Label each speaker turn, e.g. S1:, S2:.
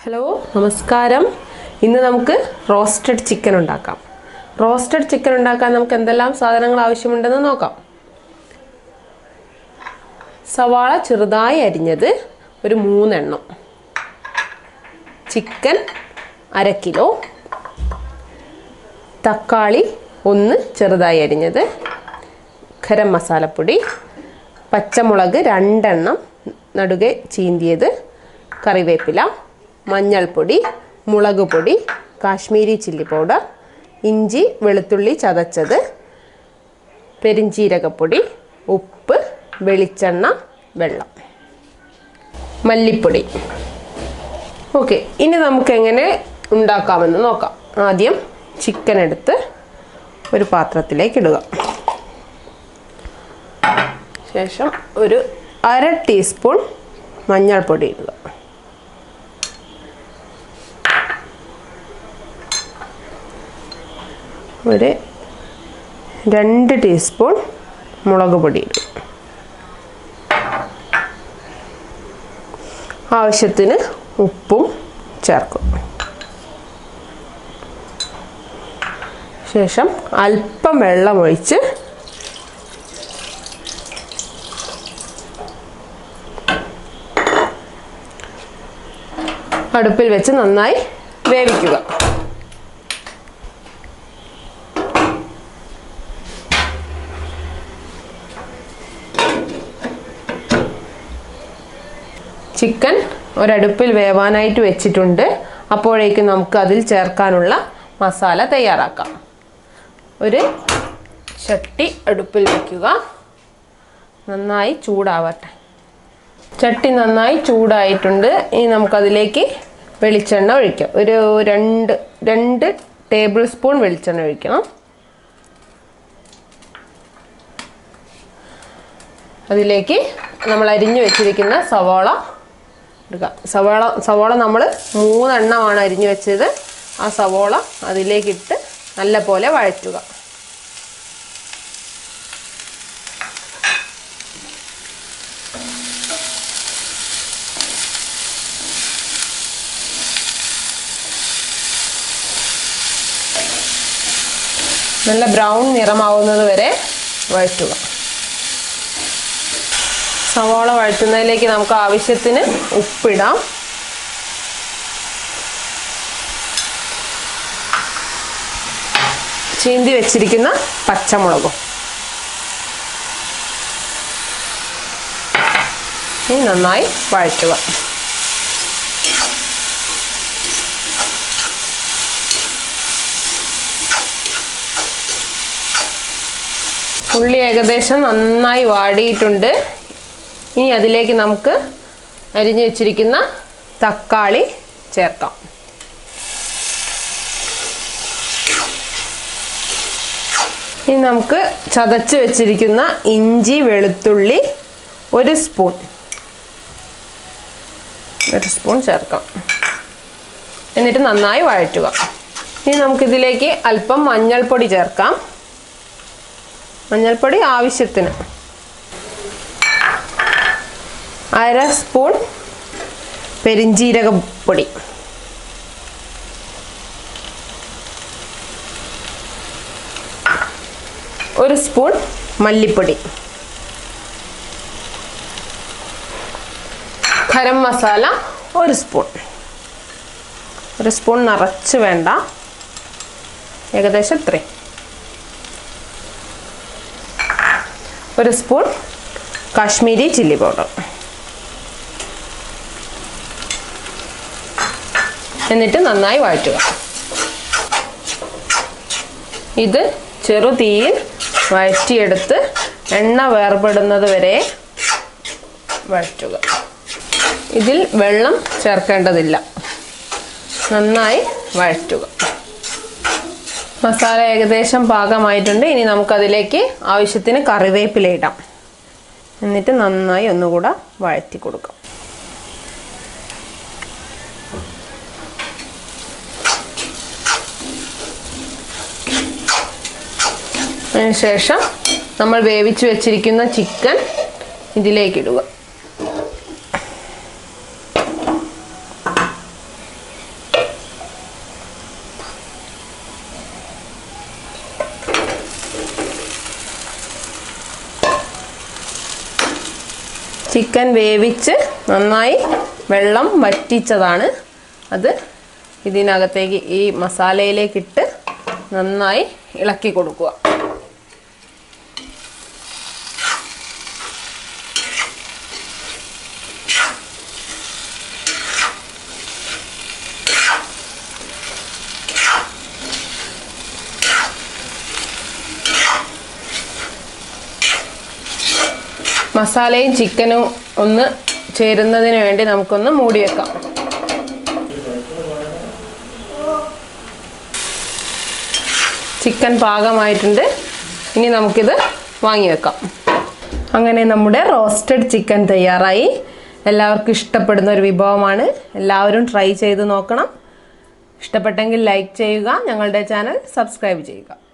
S1: Hello നമസ്കാരം ഇന്ന് നമുക്ക് റോസ്റ്റഡ് ചിക്കൻ ഉണ്ടാക്കാം റോസ്റ്റഡ് ചിക്കൻ ഉണ്ടാക്കാൻ നമുക്ക് എന്തെല്ലാം സാധനങ്ങൾ ആവശ്യമുണ്ടെന്ന് നോക്കാം സവാള ചെറുതായി അരിഞ്ഞത് ഒരു 3 എണ്ണം ചിക്കൻ 1/2 കിലോ തക്കാളി 1 ചെറുതായി അരിഞ്ഞത് ഗരം മസാലപ്പൊടി പച്ചമുളക് 2 എണ്ണം നടുകെ ചീന്തിയത് കറിവേപ്പില മഞ്ഞൾപ്പൊടി മുളക് പൊടി കാശ്മീരി ചില്ലി പൗഡർ ഇഞ്ചി വെളുത്തുള്ളി ചതച്ചത് പെരിഞ്ചീരകപ്പൊടി ഉപ്പ് വെളിച്ചെണ്ണ വെള്ളം മല്ലിപ്പൊടി ഓക്കേ ഇനി നമുക്ക് എങ്ങനെ ഉണ്ടാക്കാമെന്ന് നോക്കാം ആദ്യം ചിക്കൻ എടുത്ത് ഒരു പാത്രത്തിലേക്ക് ഇടുക ശേഷം ഒരു 1/2 ടീസ്പൂൺ മഞ്ഞൾപ്പൊടി ഇടുക ഒരു 2 ടീസ്പൂൺ മുളക് പൊടി ഇടുക ആവശ്യത്തിന് ഉപ്പും ചേർക്കും ശേഷം അല്പം വെള്ളം ഒഴിച്ച് അടുപ്പിൽ വെച്ച് നന്നായി വേവിക്കുക ചിക്കൻ ഒരടുപ്പിൽ വേവാനായിട്ട് വെച്ചിട്ടുണ്ട് അപ്പോഴേക്കും നമുക്ക് അതിൽ ചേർക്കാനുള്ള മസാല തയ്യാറാക്കാം ഒരു ചട്ടി അടുപ്പിൽ വെക്കുക നന്നായി ചൂടാവട്ടെ ചട്ടി നന്നായി ചൂടായിട്ടുണ്ട് ഇനി നമുക്കതിലേക്ക് വെളിച്ചെണ്ണ ഒഴിക്കാം ഒരു 2 ടേബിൾ സ്പൂൺ വെളിച്ചെണ്ണ ഒഴിക്കണം അതിലേക്ക് നമ്മൾ അരിഞ്ഞു വെച്ചിരിക്കുന്ന സവാള എടുക്കുക സവാള നമ്മൾ 3 എണ്ണമാണ് അരിഞ്ഞു വെച്ചത് ആ സവാള അതിലേക്കിട്ട് നല്ലപോലെ വഴറ്റുക നല്ല ബ്രൗൺ നിറമാവുന്നത് വരെ വഴറ്റുക സവാള വഴറ്റുന്നതിലേക്ക് നമുക്ക് ആവശ്യത്തിന് ഉപ്പിടാം ചീന്തി വെച്ചിരിക്കുന്ന പച്ചമുളകും ഇനി നന്നായി വഴറ്റുക ഉള്ളി ഏകദേശം നന്നായി വാടിയിട്ടുണ്ട് ഇനി അതിലേക്ക് നമുക്ക് അരിഞ്ഞു വെച്ചിരിക്കുന്ന തക്കാളി ചേർക്കാം ഇനി നമുക്ക് ചതച്ച് വെച്ചിരിക്കുന്ന ഇഞ്ചി വെളുത്തുള്ളി 1 സ്പൂൺ ചേർക്കാം എന്നിട്ട് നന്നായി വഴറ്റുക ഇനി നമുക്കിതിലേക്ക് അല്പം മഞ്ഞൾപ്പൊടി ചേർക്കാം മഞ്ഞൾപ്പൊടി ആവശ്യത്തിന് 1/2 സ്പൂൺ പെരിഞ്ചീരകപ്പൊടി 1 സ്പൂൺ മല്ലിപ്പൊടി ഗരം മസാല 1 സ്പൂൺ നിറച്ച് വേണ്ട ഏകദേശം 1 സ്പൂൺ കാശ്മീരി ചില്ലി പൗഡർ എന്നിട്ട് നന്നായി വഴറ്റുക ഇത് ചെറുതീയിൽ വഴറ്റിയെടുത്ത് എണ്ണ വേർപെടുന്നത് വരെ വഴറ്റുക ഇതിൽ വെള്ളം ചേർക്കേണ്ടതില്ല നന്നായി വഴറ്റുക മസാല ഏകദേശം പാകമായിട്ടുണ്ട് ഇനി നമുക്കതിലേക്ക് ആവശ്യത്തിന് കറിവേപ്പില ഇടാം എന്നിട്ട് നന്നായി ഒന്നുകൂടെ വഴറ്റി കൊടുക്കാം അതിനുശേഷം നമ്മൾ വേവിച്ചു വെച്ചിരിക്കുന്ന ചിക്കൻ ഇതിലേക്ക് ഇടുക ചിക്കൻ വേവിച്ച് നന്നായി വെള്ളം വറ്റിച്ചതാണ്. അത് ഇതിനകത്തേക്ക് ഈ മസാലയിലേക്ക് ഇട്ട് നന്നായി ഇളക്കി കൊടുക്കുക. മസാലയും ചിക്കനും ഒന്ന് ചേരുന്നതിന് വേണ്ടി നമുക്കൊന്ന് മൂടി വെക്കാം. ചിക്കൻ പാകമായിട്ടുണ്ട്. ഇനി നമുക്കിത് വാങ്ങി വെക്കാം. അങ്ങനെ നമ്മുടെ റോസ്റ്റഡ് ചിക്കൻ തയ്യാറായി. എല്ലാവർക്കും ഇഷ്ടപ്പെടുന്ന ഒരു വിഭവമാണ്. എല്ലാവരും ട്രൈ ചെയ്ത് നോക്കണം. ഇഷ്ടപ്പെട്ടെങ്കിൽ ലൈക്ക് ചെയ്യുക. ഞങ്ങളുടെ ചാനൽ സബ്സ്ക്രൈബ് ചെയ്യുക.